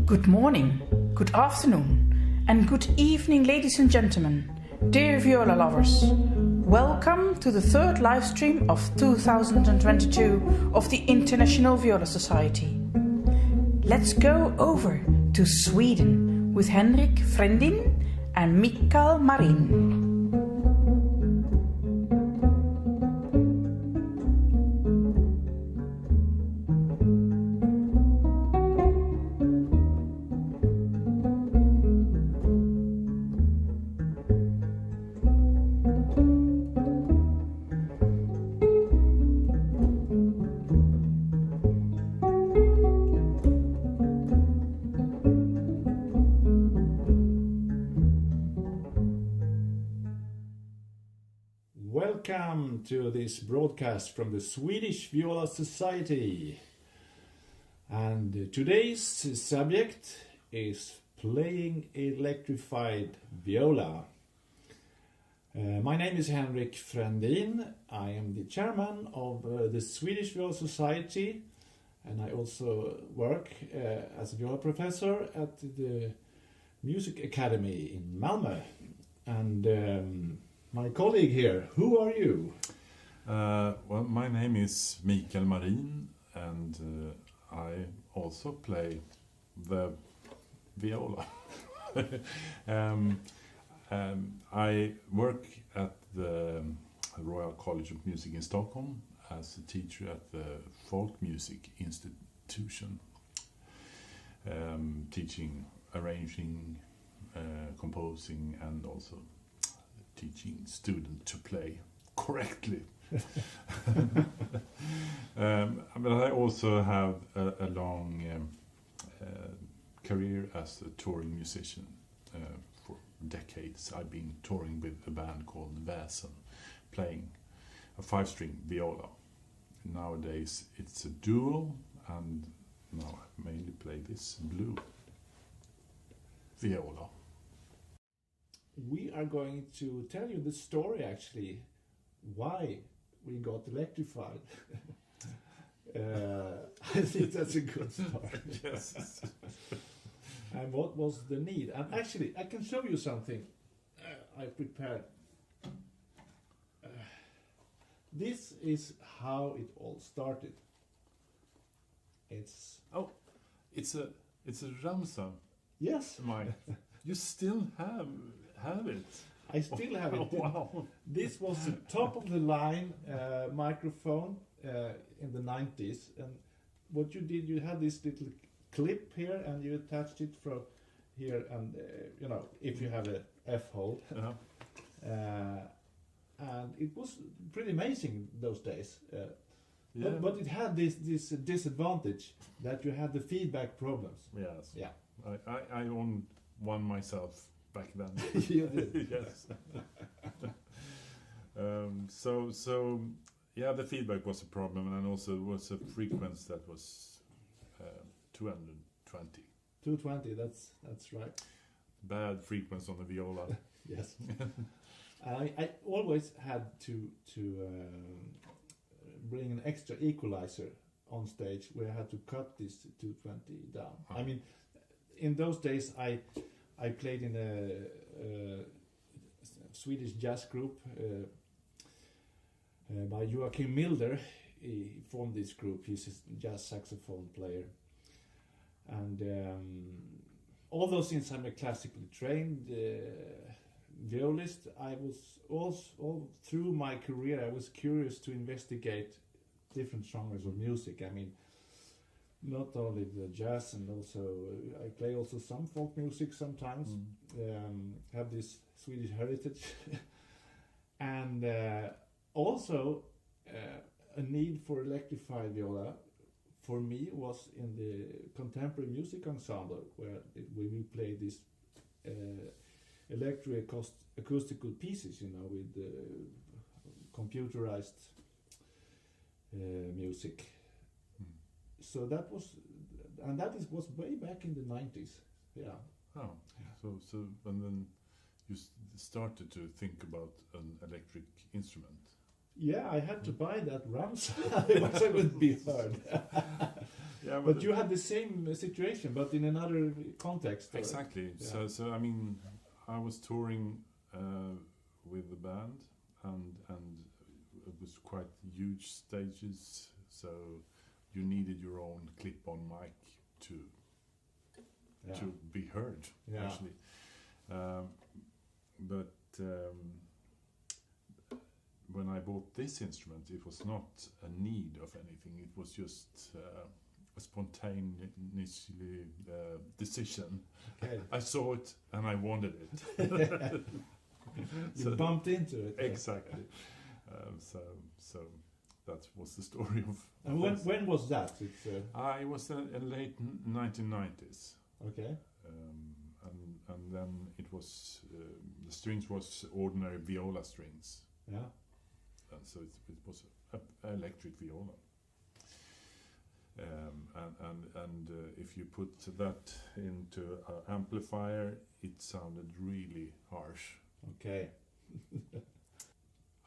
Good morning, good afternoon, and good evening, ladies and gentlemen, dear viola lovers. Welcome to the third live stream of 2022 of the International Viola Society. Let's go over to Sweden with Henrik Frendin and Mikael Marin. Welcome to this broadcast from the Swedish Viola Society. And today's subject is playing electrified viola. My name is Henrik Frendin. I am the chairman of the Swedish Viola Society, and I also work as a viola professor at the Music Academy in Malmö. And my colleague here, who are you? Well, my name is Mikael Marin, and I also play the viola. I work at the Royal College of Music in Stockholm as a teacher at the Folk Music Institution, teaching, arranging, composing, and also teaching students to play correctly. But I also have a long career as a touring musician. For decades I've been touring with a band called Väsen, playing a 5-string viola. Nowadays it's a duo, and now I mainly play this blue viola. We are going to tell you the story, actually, why we got electrified. I think that's a good start. Yes. And what was the need? And actually, I can show you something I prepared. This is how it all started. It's It's a ramsa. yes. You still have it. I still have it. Wow. This was the top of the line microphone in the 90s, and what you did, you had this little clip here, and you attached it from here, and if you have a F-hole, and it was pretty amazing those days. But it had this disadvantage that you had the feedback problems. Yes. Yeah. I owned one myself back then. You did. Yes. The feedback was a problem, and also it was a frequency that was 220. 220. That's right. Bad frequency on the viola. Yes. I always had to bring an extra equalizer on stage where I had to cut this 220 down. I mean, in those days I played in a Swedish jazz group by Joachim Milder. He formed this group. He's a jazz saxophone player. And although since I'm a classically trained violist, I was all through my career I was curious to investigate different genres of music. I mean, not only the jazz, and also I play also some folk music sometimes. Have this Swedish heritage, and also a need for electrified viola for me was in the contemporary music ensemble, where we play these acoustical pieces, with computerized music. So that was way back in the 90s. Yeah. Oh, so and then you started to think about an electric instrument. Yeah, I had to buy that ramsa, otherwise I wouldn't be heard. Yeah, but you had the same situation, but in another context. Exactly. Yeah. So I mean, I was touring with the band, and it was quite huge stages. So you needed your own clip-on mic to be heard. Yeah. Actually, but when I bought this instrument, it was not a need of anything. It was just a spontaneous decision. Okay. I saw it and I wanted it. You bumped into it. Exactly. So that was the story of. And when was that? It's It was in late 1990s. okay. And then it was the strings was ordinary viola strings. Yeah. And so it was an electric viola. And if you put that into an amplifier, it sounded really harsh. Okay.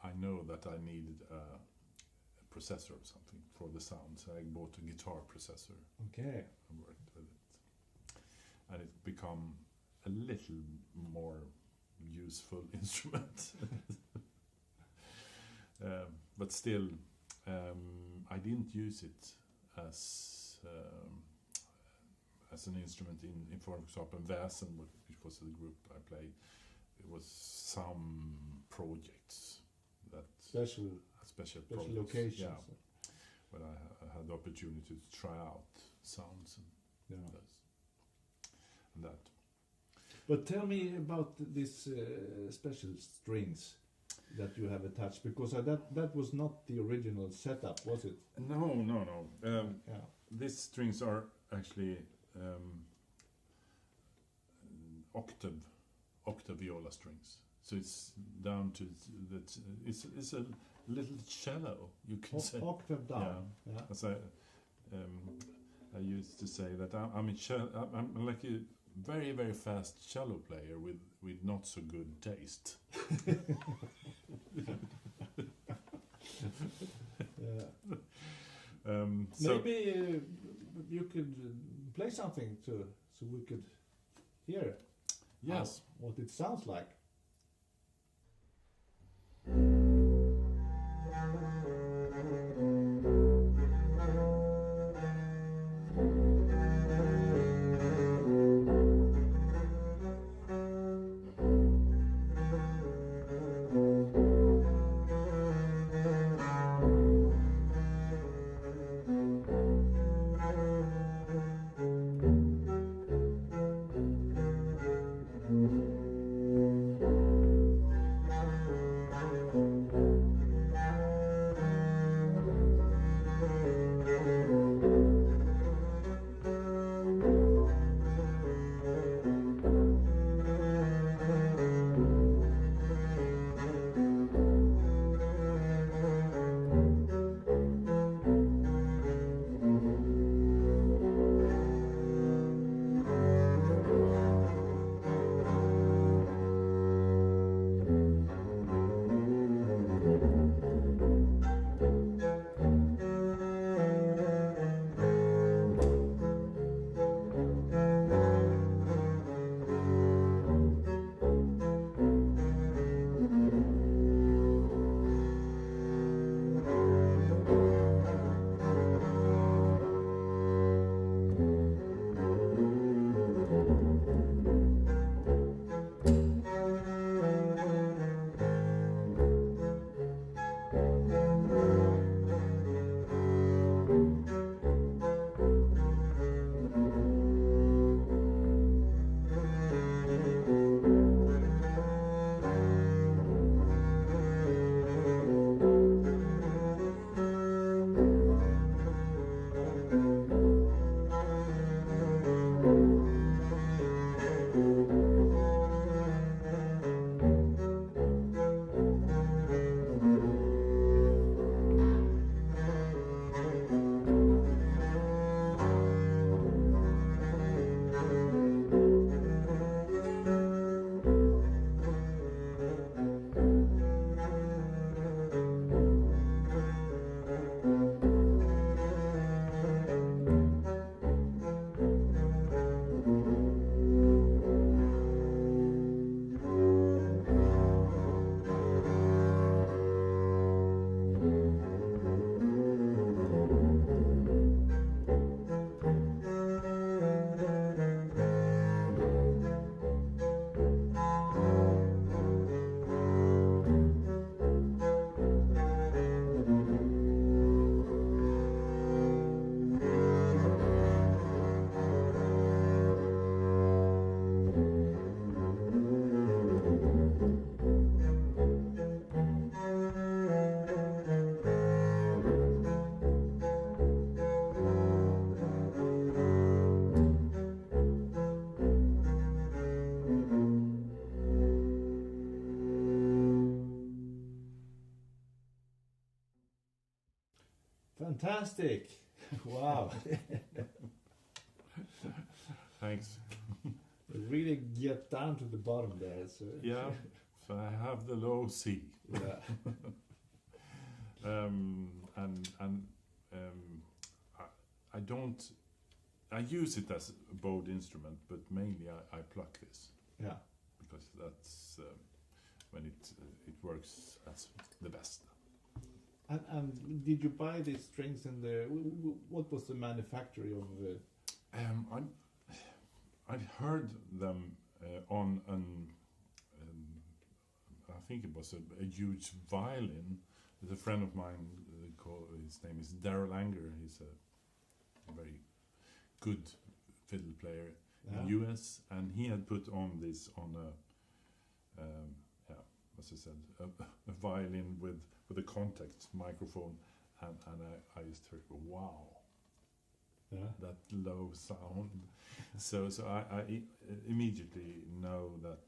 I know that I needed a processor or something for the sound, so I bought a guitar processor Okay. and worked with it. And it became a little more useful instrument. But still, I didn't use it as an instrument in for example, Väsen, which was the group I played. It was some projects that Special projects, locations. yeah, when I had the opportunity to try out sounds and that. But tell me about this special strings that you have attached, because that was not the original setup, was it? No. Yeah. These strings are actually octave viola strings. So it's down to that. It's a little cello, you can say. Octave down. Yeah. As I used to say that I'm like a very, very fast cello player with not so good taste. So maybe you could play something so we could hear. Yes. What it sounds like. Fantastic! Wow! Thanks. Really get down to the bottom there. So. Yeah, so I have the low C. Yeah. I don't. I use it as a bowed instrument, but mainly I pluck this. Yeah. Because that's when it works as the best. And did you buy these strings in the? What was the manufacturer of? I'd heard them on an. I think it was a huge violin. There's a friend of mine. His name is Daryl Anger. He's a very good fiddle player in US, and he had put on this on a as I said, a violin with a contact microphone, and I just heard, wow, that low sound. so I immediately know that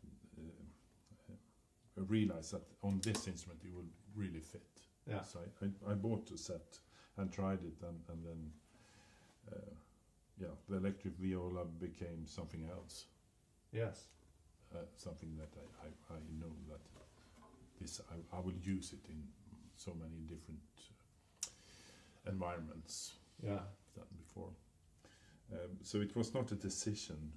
I realized that on this instrument it will really fit. Yeah. So I bought a set and tried it, and then the electric viola became something else. Yes. Something that I know that this I will use it in so many different environments. Yeah. Than before. So it was not a decision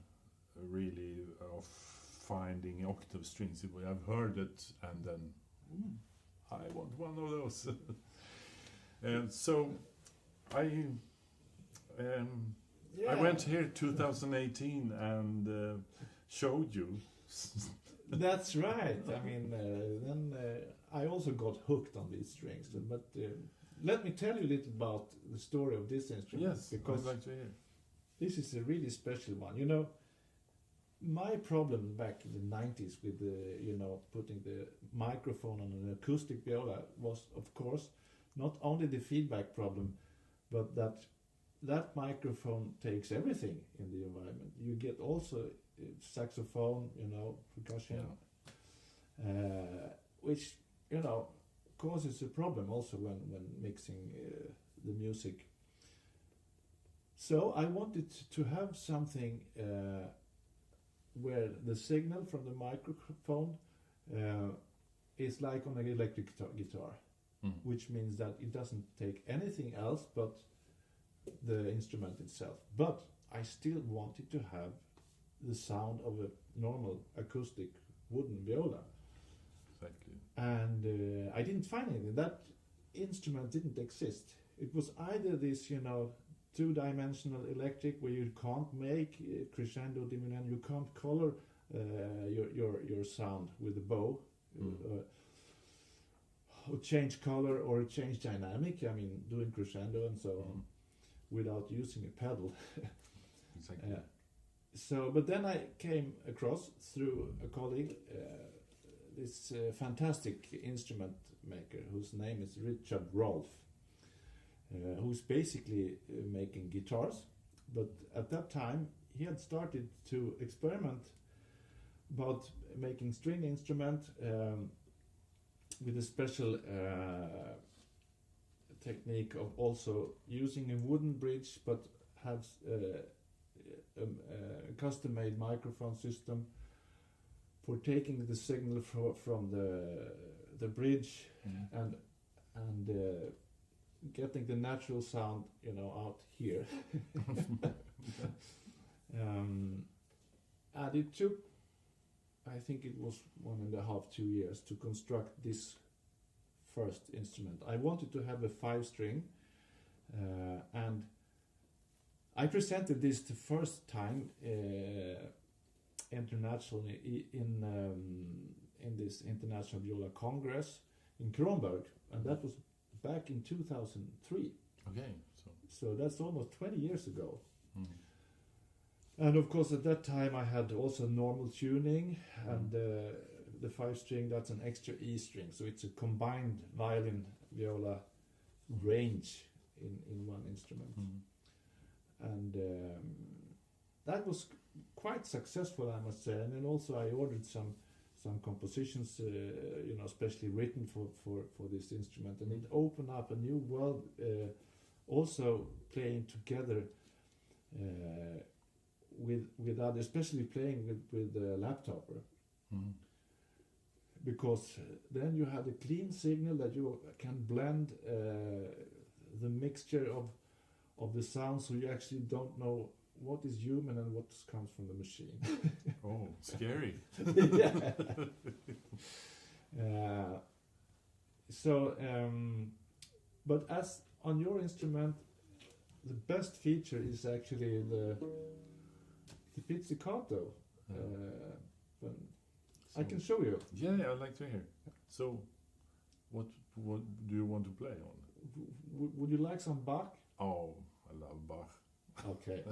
really of finding octave strings. I've heard it, and then I want one of those. So I went here 2018 and showed you. That's right. I mean, then I also got hooked on these strings. But let me tell you a little about the story of this instrument. Yes, because I'd like to hear. This is a really special one. You know, my problem back in the 90s with putting the microphone on an acoustic viola was, of course, not only the feedback problem, but that microphone takes everything in the environment. You get also saxophone, percussion, which causes a problem also when mixing the music. So I wanted to have something where the signal from the microphone is like on an electric guitar, which means that it doesn't take anything else but the instrument itself. But I still wanted to have the sound of a normal acoustic wooden viola. Exactly. And I didn't find anything. That instrument didn't exist. It was either this, two-dimensional electric where you can't make crescendo, diminuendo, you can't color your sound with a bow, or change color or change dynamic. I mean, doing crescendo and so on, without using a pedal. Exactly. But then I came across through a colleague this fantastic instrument maker whose name is Richard Rolfe, who's basically making guitars. But at that time he had started to experiment about making string instrument with a special technique of also using a wooden bridge, but have a custom-made microphone system for taking the signal from the bridge and getting the natural sound, out here. And it took, I think it was 1.5-2 years to construct this first instrument. I wanted to have a 5-string, and I presented this the first time internationally in this International Viola Congress in Kronberg, and that was back in 2003. Okay, so that's almost 20 years ago. And of course, at that time I had also normal tuning, and the 5-string, that's an extra E string, so it's a combined violin viola range in one instrument. And that was quite successful, I must say. And then also I ordered some compositions, especially written for this instrument, and it opened up a new world also playing together with others, especially playing with the laptop, because then you have a clean signal that you can blend the mixture of the sounds, so you actually don't know what is human and what comes from the machine. Oh, scary. But as on your instrument, the best feature is actually the pizzicato. I can show you. Yeah, I'd like to hear. So, what do you want to play on? Would you like some Bach? Oh, I love Bach. Okay.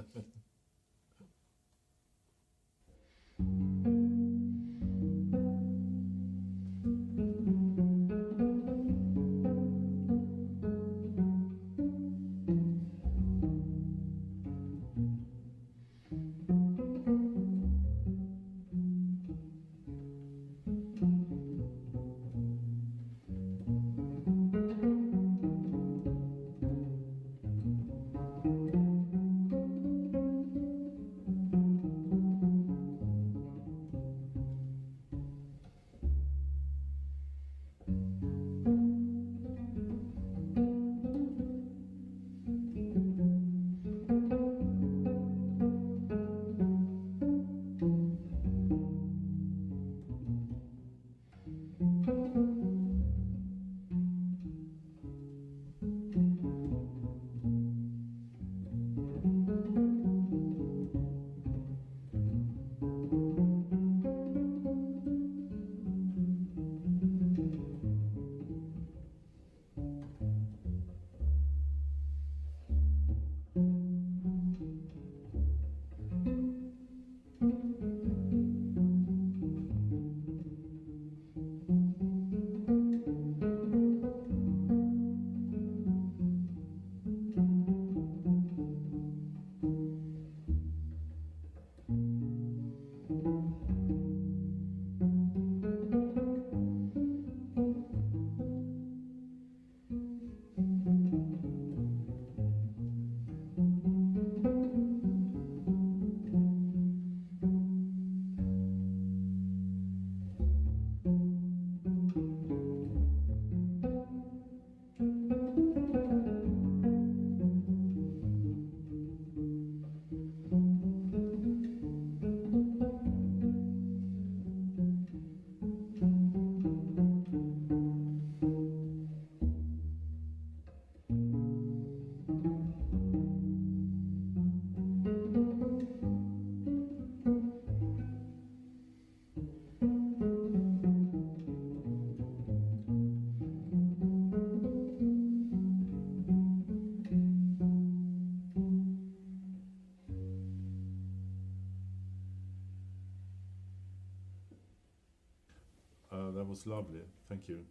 That was lovely. Thank you.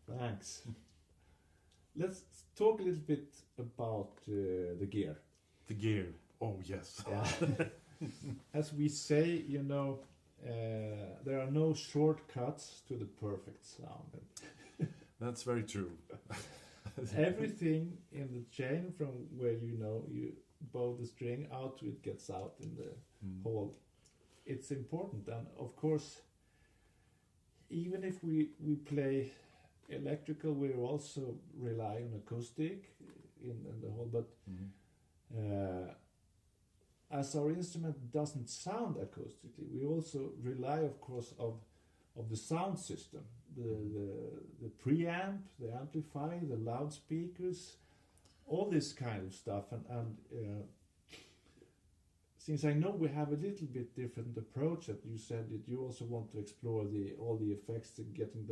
Thanks. Let's talk a little bit about the gear. The gear. Oh, yes. Yeah. As we say, there are no shortcuts to the perfect sound. That's very true. Everything in the chain, from where you bow the string out to it gets out in the hole, it's important. And of course, even if we play electrical, we also rely on acoustic in the whole. But as our instrument doesn't sound acoustically, we also rely, of course, of the sound system, the preamp, the amplifier, the loudspeakers, all this kind of stuff. And since I know we have a little bit different approach, that you said that you also want to explore all the effects to getting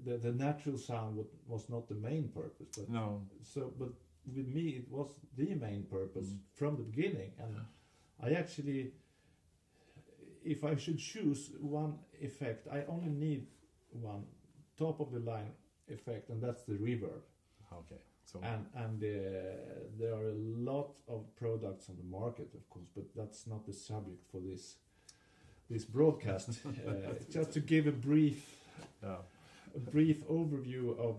the natural sound was not the main purpose. But no. But with me, it was the main purpose from the beginning. And I actually, if I should choose one effect, I only need one top of the line effect, and that's the reverb. Okay. So And there are a lot of products on the market, of course, but that's not the subject for this broadcast. Just to give a brief a brief overview of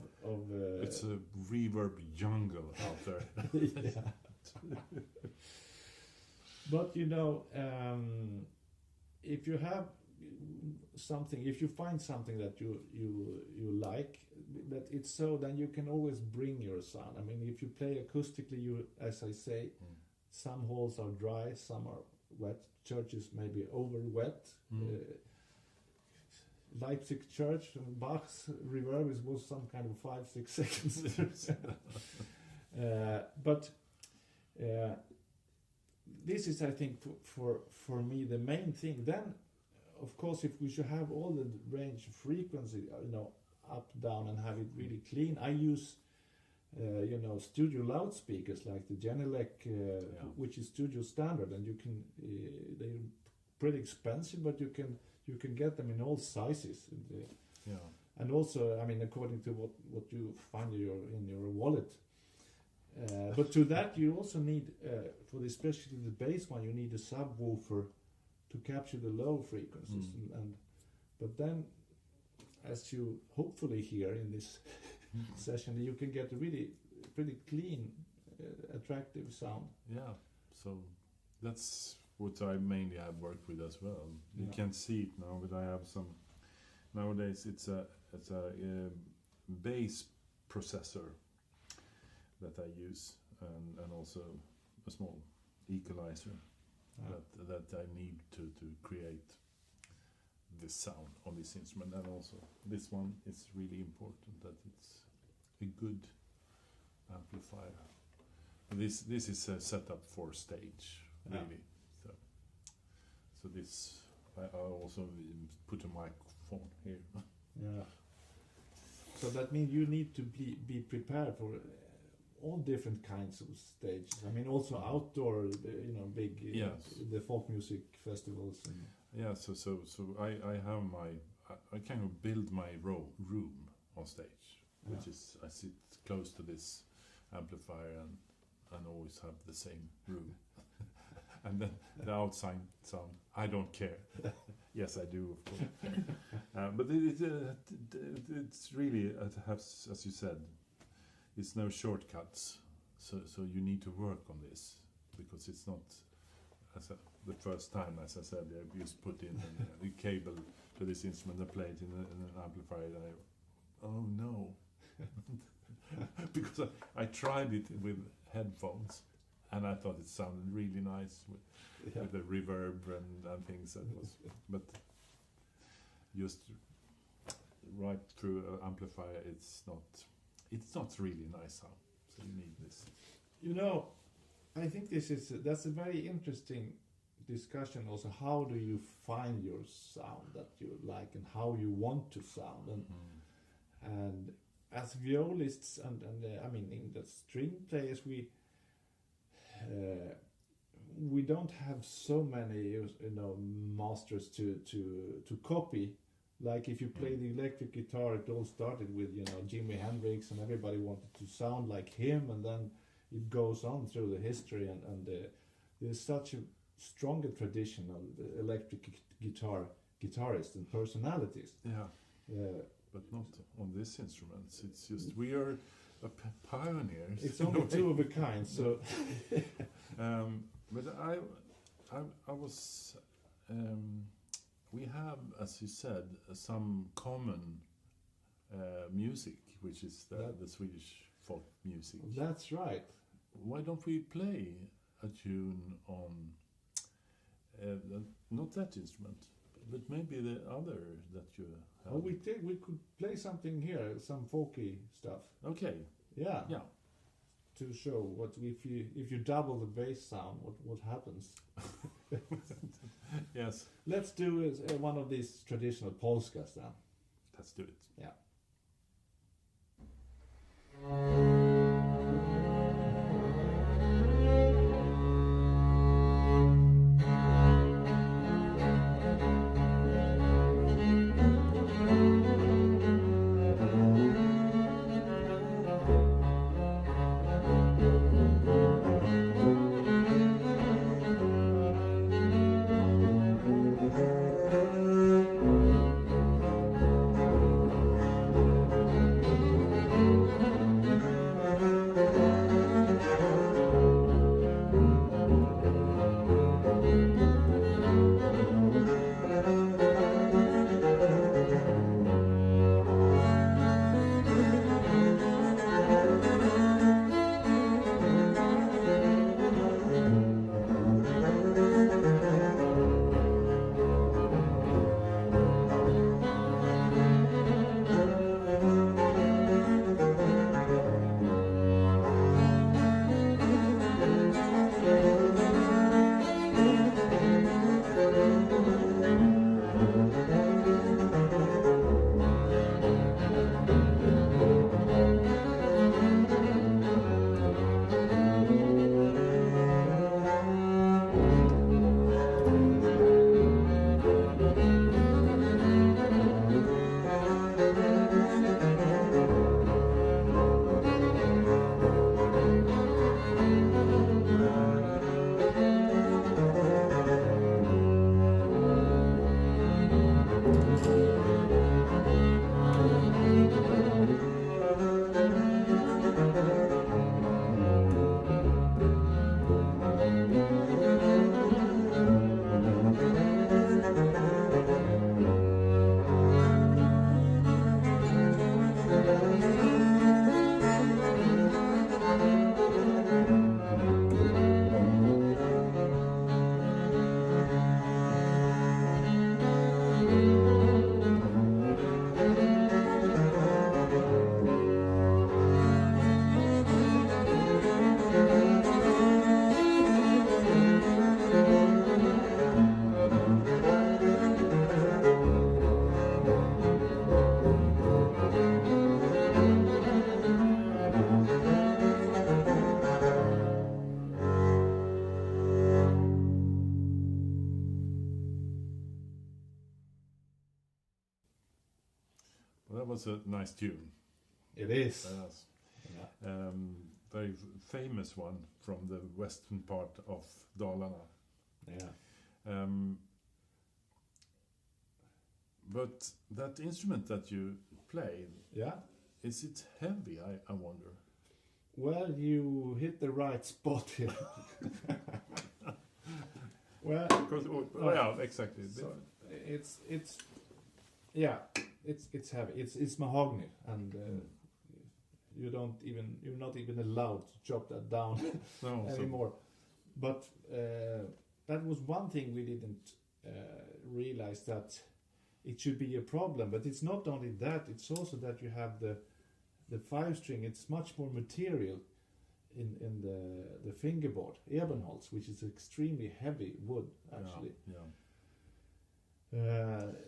It's a reverb jungle out there. yeah. But you know, if you have something, if you find something that you like, that it's so, then you can always bring your sound. I mean, if you play acoustically, you, as I say, some halls are dry, some are wet. Churches maybe over wet. Leipzig church, Bach's reverb was some kind of 5-6 seconds. But this is, I think, for me the main thing. Then, of course, if we should have all the range of frequency, you know, up, down, and have it really clean, I use, you know, studio loudspeakers like the Genelec, which is studio standard, and you can, they're pretty expensive, but you can get them in all sizes. And also, I mean, according to what you find in your wallet. But to that, you also need, especially the bass one, you need a subwoofer to capture the low frequencies. But then, as you hopefully hear in this session, you can get a really pretty clean, attractive sound. Yeah, so that's what I mainly have worked with as well. You can't see it now, but I have some. Nowadays, it's a bass processor that I use, and also a small equalizer that I need to create this sound on this instrument. And also this one is really important, that it's a good amplifier. This is a setup for stage, really. So this I also put a microphone here. Yeah. So that means you need to be prepared for all different kinds of stages. I mean, also outdoor, you know, big the folk music festivals. So I have I kind of build my room on stage, which is I sit close to this amplifier and always have the same room. And then the outside sound, I don't care. Yes, I do, of course. But it's really, as you said, it's no shortcuts. So you need to work on this, because it's not the first time, as I said, I just put in the cable to this instrument and play it in an amplifier. And oh no, because I tried it with headphones. And I thought it sounded really nice with the reverb and things. That was, but just right through an amplifier, it's not really nice sound. So you need this. You know, I think that's a very interesting discussion. Also, how do you find your sound that you like and how you want to sound? And as violists and I mean, in the string players, we don't have so many, you know, masters to copy. Like if you play the electric guitar, it all started with, you know, Jimi Hendrix, and everybody wanted to sound like him, and then it goes on through the history, and there's such a stronger tradition of electric guitarists and personalities. But not on this instrument. It's just we are pioneers. It's only two of a kind. So, but I was. We have, as you said, some common music, which is the Swedish folk music. That's right. Why don't we play a tune on not that instrument, but maybe the other that you have? Oh, we could play something here, some folky stuff. Okay. Yeah. Yeah. To show what if you double the bass sound, what happens? Yes. Let's do one of these traditional polskas then. Let's do it. Yeah. that was a nice tune. It is. Yes. Yeah. Very famous one from the western part of Dalarna. Yeah. But that instrument that you play, Yeah. is it heavy? I wonder. Well, you hit the right spot here. Well, Yeah, exactly. so it's heavy. It's mahogany, and you're not even allowed to chop that down No, anymore. But that was one thing we didn't realize, that it should be a problem. But it's not only that; it's also that you have the 5-string. It's much more material in the fingerboard, Ebenholz, which is extremely heavy wood actually. Yeah.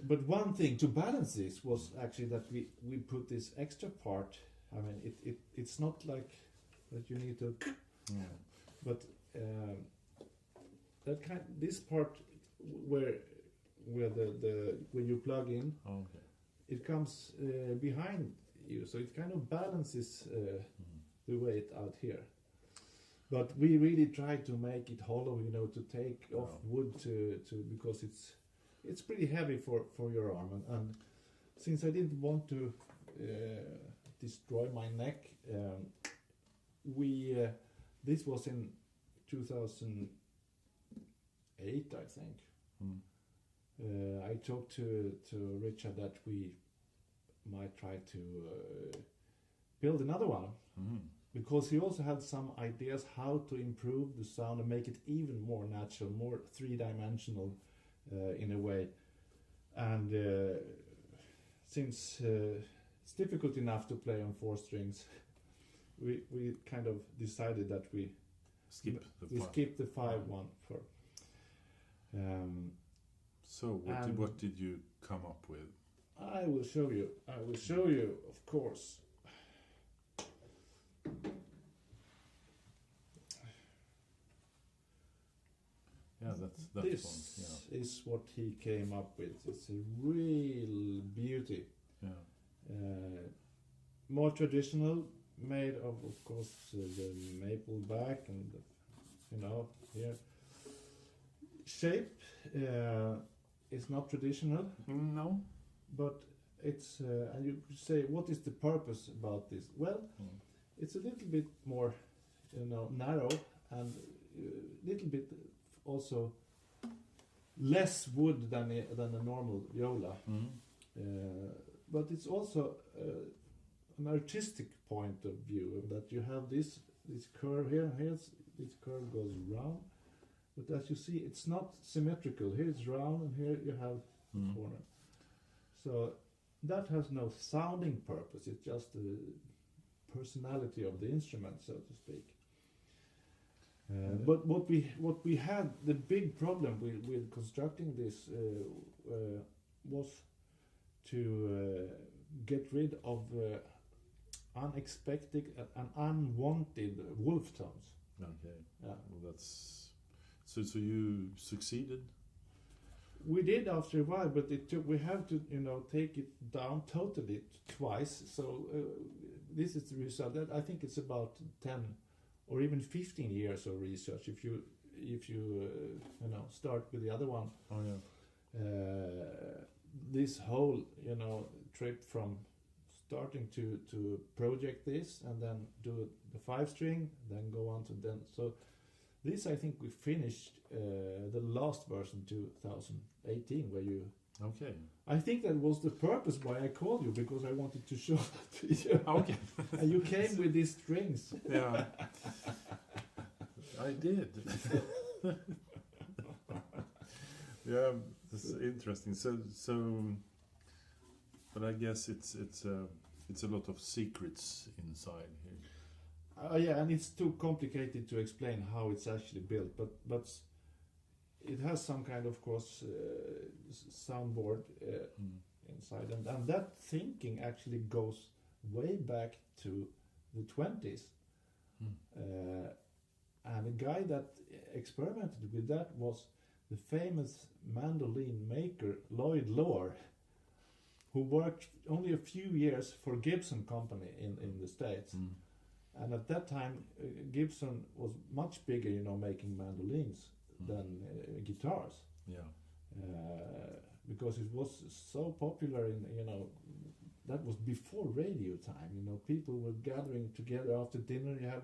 But one thing to balance this was actually that we put this extra part. I mean, it's not like that you need to, but this part where you plug in, Okay. it comes behind you, so it kind of balances the weight out here. But we really tried to make it hollow, to take off wood to because it's pretty heavy for your arm, and since I didn't want to destroy my neck, this was in 2008, I think. I talked to Richard that we might try to build another one, because he also had some ideas how to improve the sound and make it even more natural, more three-dimensional in a way. And since it's difficult enough to play on 4 strings, we kind of decided that we skip the 5 one for. So what did you come up with? I will show you, of course. Yeah, that's this one. Yeah. is what he came up with. It's a real beauty. Yeah. More traditional, made of course, the maple back and here. Shape is not traditional. No. But it's and you could say, what is the purpose about this? Well, it's a little bit more, narrow, and a little bit also less wood than a normal viola. But it's also an artistic point of view, that you have this curve here. This curve goes round, but as you see, it's not symmetrical. Here it's round, and here you have the corner. So that has no sounding purpose. It's just the personality of the instrument, so to speak. But what we had, the big problem with constructing this was to get rid of unexpected and unwanted wolf tones. Okay. Yeah. Well, that's so you succeeded. We did after a while, but we have to take it down totally twice. So this is the result. I think it's about 10 or even 15 years of research if you start with the other one. Oh yeah. This whole trip from starting to project this and then do the 5-string, then go on to so this, I think we finished the last version 2018, where you. Okay. I think that was the purpose why I called you, because I wanted to show that to you. Okay. And you came with these strings. Yeah. I did. Yeah, this is interesting. So, but I guess it's a lot of secrets inside here. Yeah, and it's too complicated to explain how it's actually built, but it has some kind of course soundboard inside, and that thinking actually goes way back to the 20s. And the guy that experimented with that was the famous mandolin maker Lloyd Loar, who worked only a few years for Gibson Company in the States. And at that time, Gibson was much bigger, making mandolins than guitars. Yeah. Because it was so popular that was before radio time. People were gathering together after dinner. You have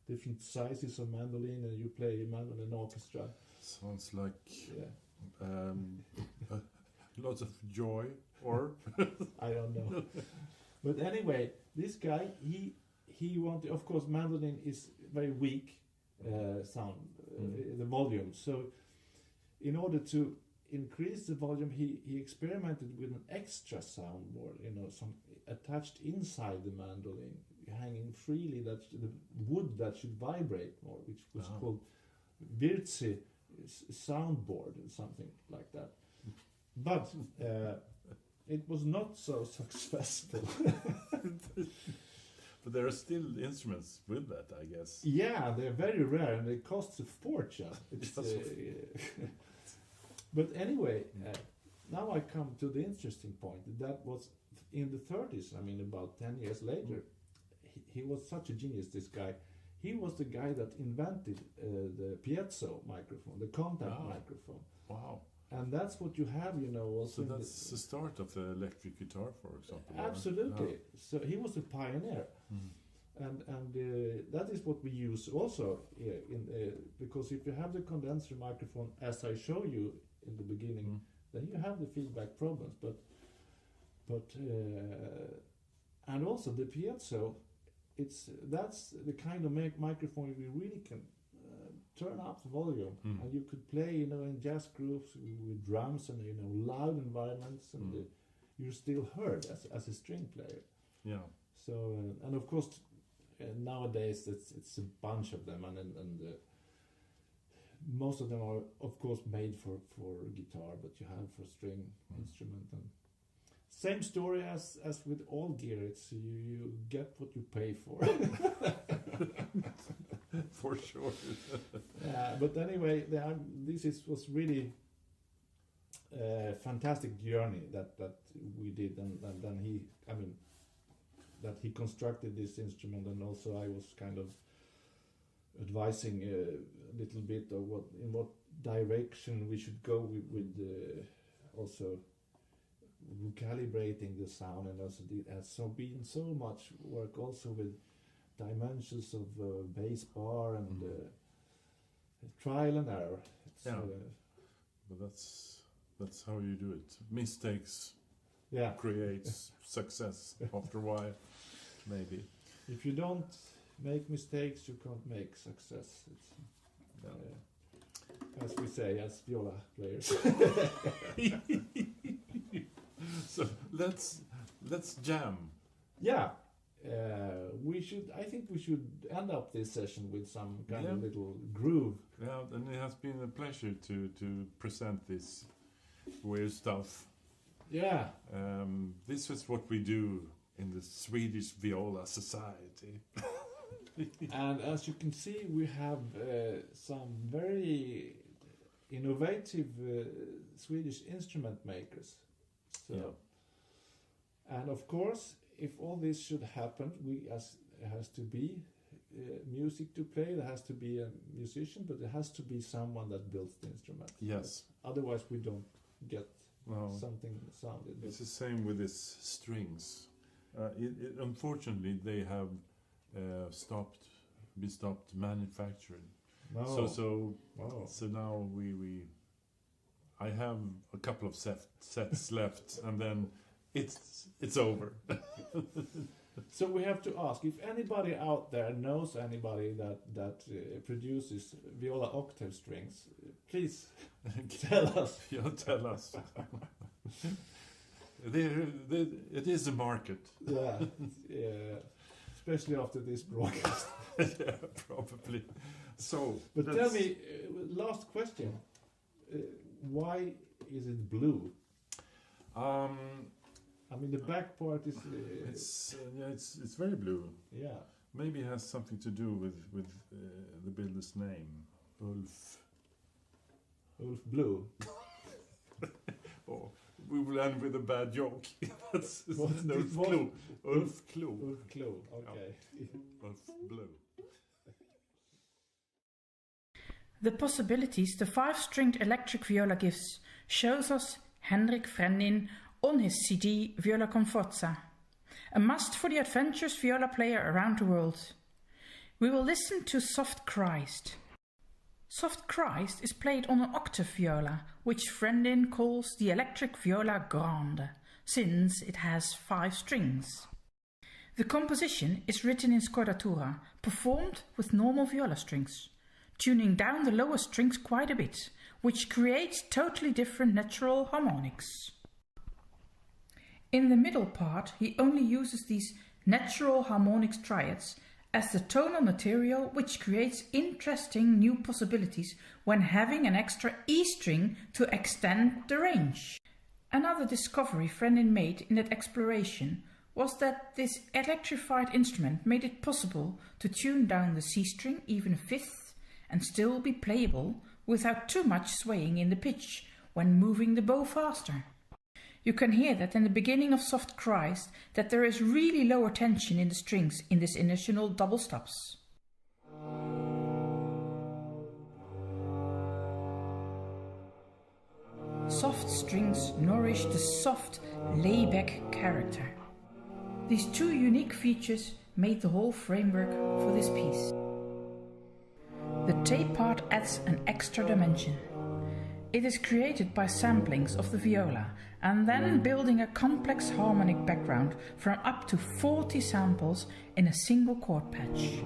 different sizes of mandolin, and you play mandolin orchestra. Sounds like lots of joy, or I don't know. But anyway, this guy, he wanted. Of course, mandolin is very weak sound, the volume. So, in order to increase the volume, he experimented with an extra soundboard, some attached inside the mandolin, hanging freely, that the wood that should vibrate more, which was called Virzi soundboard or something like that. But it was not so successful. But there are still instruments with that, I guess. Yeah, they're very rare and they cost a fortune. But anyway, now I come to the interesting point. That was in the 30s, about 10 years later. He was such a genius, this guy. He was the guy that invented the piezo microphone, the contact microphone. Wow. And that's what you have, also. So that's the start of the electric guitar, for example. Absolutely. So he was a pioneer. And that is what we use also here, because if you have the condenser microphone, as I show you in the beginning, then you have the feedback problems. But and also the piezo, that's the kind of microphone we really can turn up the volume, and you could play, in jazz groups with drums and loud environments, and you're still heard as a string player. Yeah. So and of course nowadays it's a bunch of them, and most of them are of course made for guitar, but you have for string instrument. And same story as with all gear. It's you get what you pay for. For sure. But anyway, this was really a fantastic journey that we did, and then that he constructed this instrument, and also I was kind of advising a little bit of in what direction we should go with also calibrating the sound, and also it has been so much work also with dimensions of bass bar and trial and error. But that's how you do it. Mistakes creates success after a while, maybe. If you don't make mistakes, you can't make success. It's, as we say as viola players. So let's jam. Yeah. I think we should end up this session with some kind of little groove. Yeah, and it has been a pleasure to present this weird stuff. Yeah. This is what we do in the Swedish Viola Society. And as you can see, we have some very innovative Swedish instrument makers. So, and of course, if all this should happen, it has to be music to play. There has to be a musician, but there has to be someone that builds the instrument. Yes. Otherwise, we don't get something sounded. It's the same with these strings. Unfortunately, they have been stopped manufacturing. No. So now I have a couple of sets left, and then it's over. So we have to ask if anybody out there knows anybody that produces viola octave strings. Please tell us. Tell us. It is a market. Yeah, especially after this broadcast. Yeah, probably. So, but tell me, last question. Why is it blue? The back part is. It's very blue. Yeah. Maybe it has something to do with the builder's name, Ulf. Ulf Blue. Oh, we will end with a bad joke. That's What? Ulf What? Klo. Ulf Klo. Ulf Klo, okay. Ulf Blow. The possibilities the five-stringed electric viola gives shows us Henrik Frendin on his CD Viola con Forza, a must for the adventurous viola player around the world. We will listen to Soft Christ. Soft Christ is played on an octave viola, which Frendin calls the electric viola grande, since it has 5 strings. The composition is written in scordatura, performed with normal viola strings, tuning down the lower strings quite a bit, which creates totally different natural harmonics. In the middle part, he only uses these natural harmonics triads as the tonal material, which creates interesting new possibilities when having an extra E string to extend the range. Another discovery Frendin made in that exploration was that this electrified instrument made it possible to tune down the C string even a fifth and still be playable without too much swaying in the pitch when moving the bow faster. You can hear that in the beginning of Soft Christ that there is really lower tension in the strings in this initial double stops. Soft strings nourish the soft, layback character. These 2 unique features made the whole framework for this piece. The tape part adds an extra dimension. It is created by samplings of the viola and then building a complex harmonic background from up to 40 samples in a single chord patch.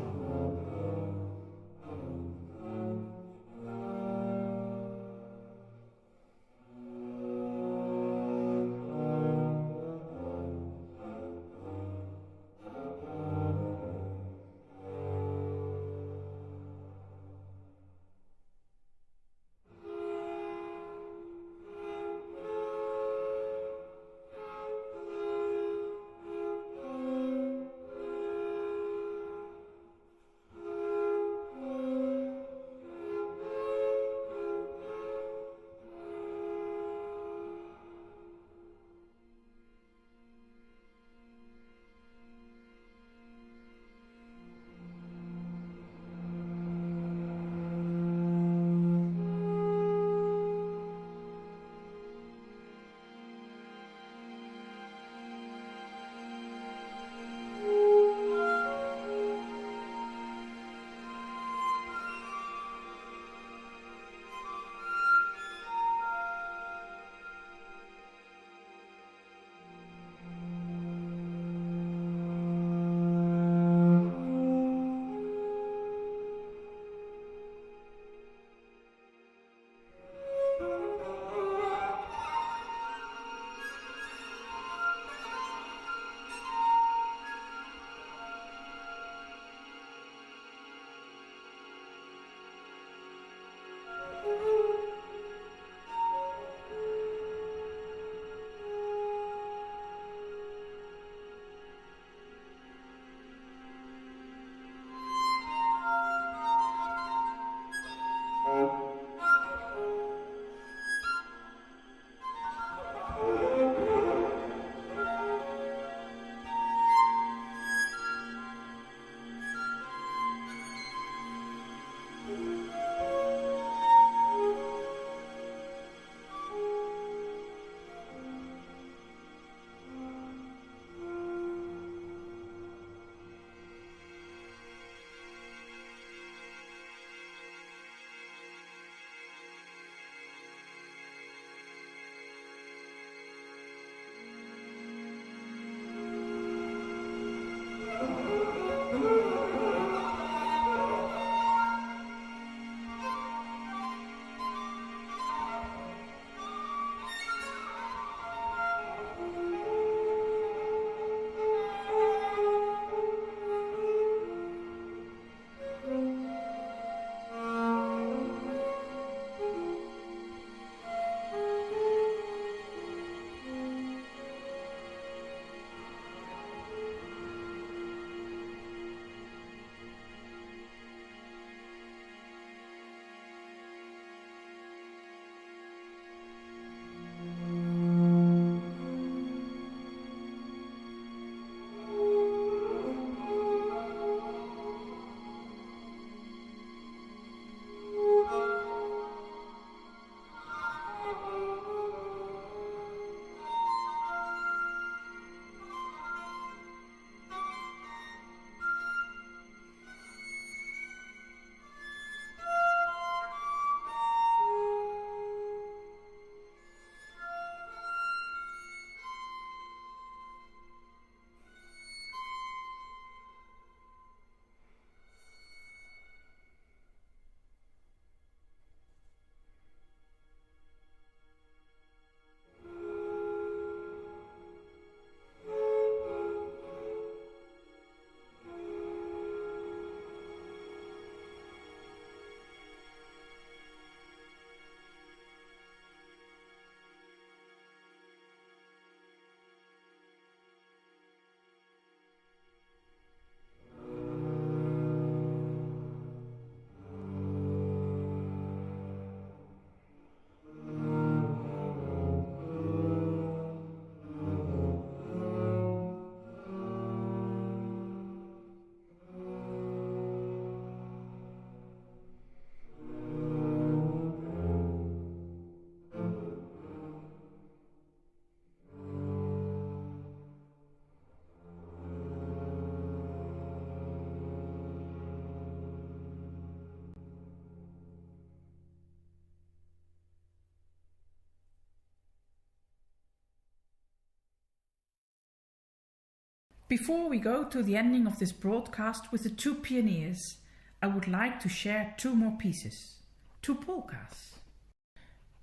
Before we go to the ending of this broadcast with the two pioneers, I would like to share two more pieces, two polkas.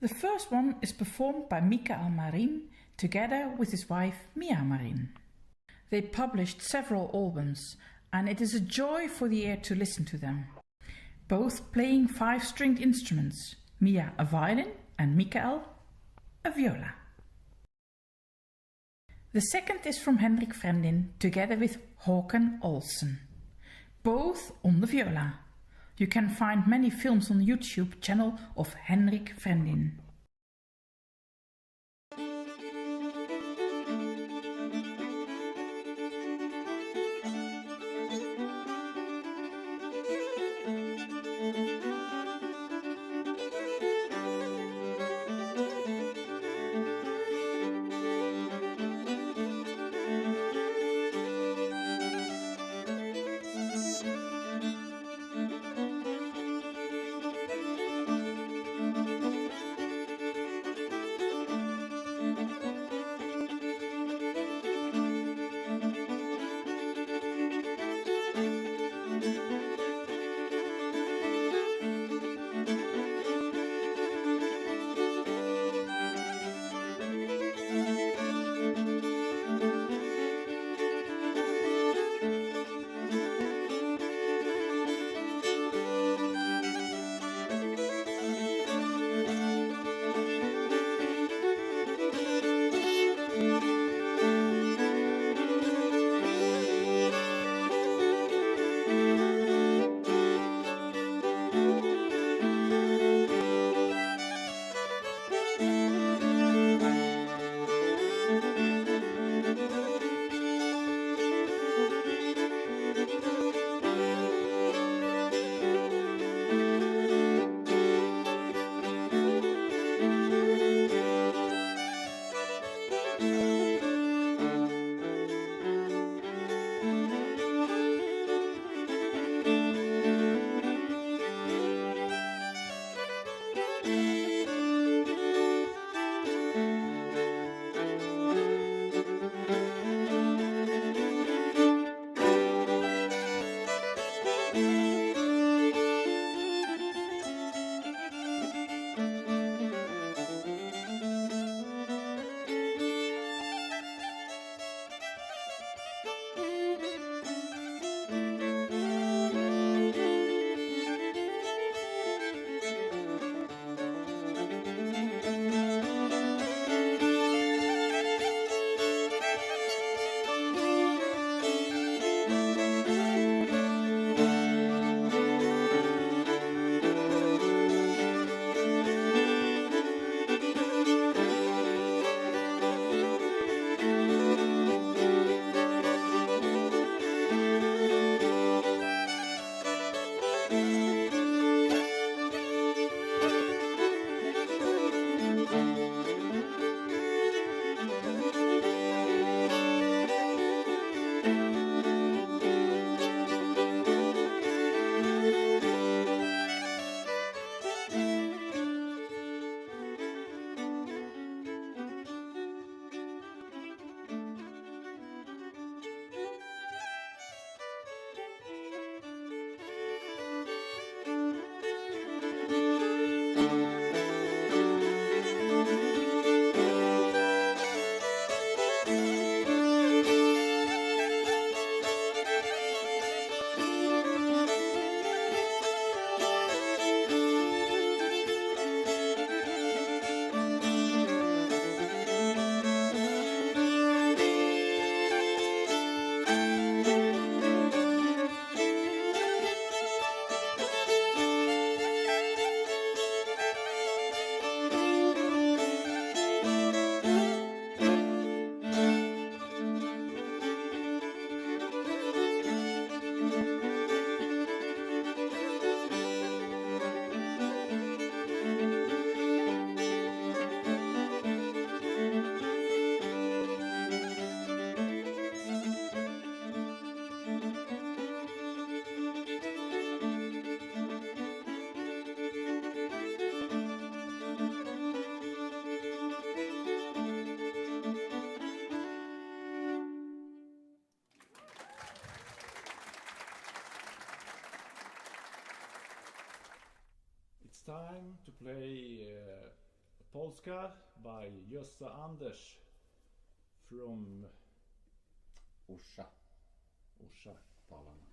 The first one is performed by Mikael Marin together with his wife Mia Marin. They published several albums and it is a joy for the ear to listen to them. Both playing 5-stringed instruments, Mia a violin and Mikael a viola. The second is from Henrik Frendin together with Håkan Olsen, both on the viola. You can find many films on the YouTube channel of Henrik Frendin. play Polska by Gösta Anders from Orsa. Orsa, Dalarna.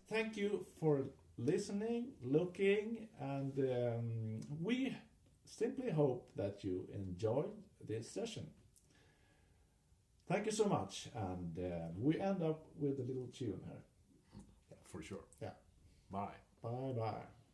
Thank you for listening, looking, and we simply hope that you enjoyed this session. Thank you so much, and we end up with a little tune here. For sure. Yeah. Bye. Bye bye.